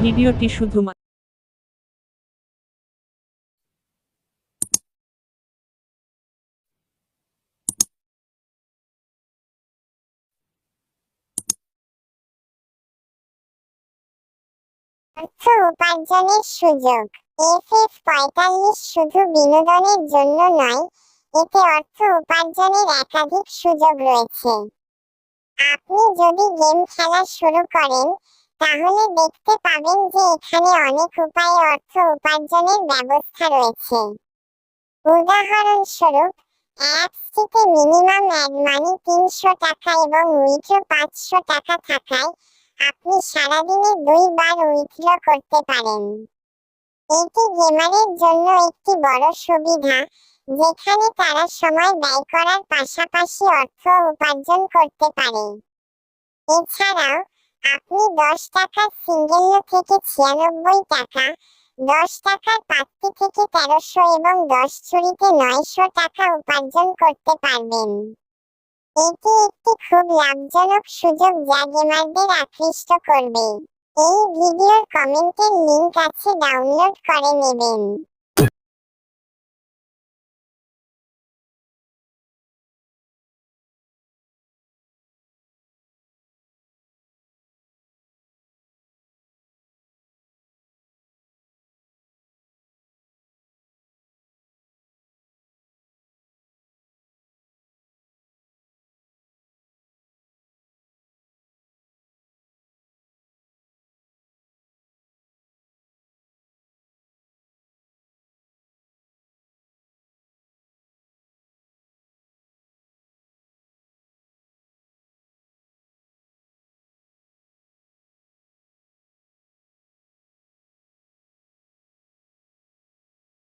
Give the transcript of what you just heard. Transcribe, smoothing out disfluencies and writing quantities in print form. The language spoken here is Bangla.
ভিডিওটি শুধুমাত্র অর্থ উপার্জনের সুযোগ। FF45 শুধু বিনোদনের জন্য নয়, এতে অর্থ উপার্জনের একাধিক সুযোগ রয়েছে। আপনি যদি গেম খেলা শুরু করেন, তাহলে দেখতে পাবেন যে এখানে অনেক উপায়ে অর্থ উপার্জনের ব্যবস্থা রয়েছে। উদাহরণস্বরূপ, অ্যাপসটিতে মিনিমাম অ্যাড মানি ৩০০ টাকা এবং উইথড্র ৫০০ টাকা থাকায় আপনি সারাদিনে ২ বার উইথড্র করতে পারেন। এটি গেমারের জন্য একটি বড় সুবিধা, যেখানে তারা সময় ব্যয় করার পাশাপাশি অর্থ উপার্জন করতে পারে। এছাড়াও, আপনি ১০ টাকার সিঙ্গেল থেকে ৯৬ টাকা, ১০ টাকার পাত্তি থেকে ১৩০০ এবং ১০ চুরিতে ৯০০ টাকা উপার্জন করতে পারবেন। এটি একটি খুব লাভজনক সুযোগ যা গেমারদের আকৃষ্ট করবে। এই ভিডিওর কমেন্টের লিংক আছে, ডাউনলোড করে নেবেন।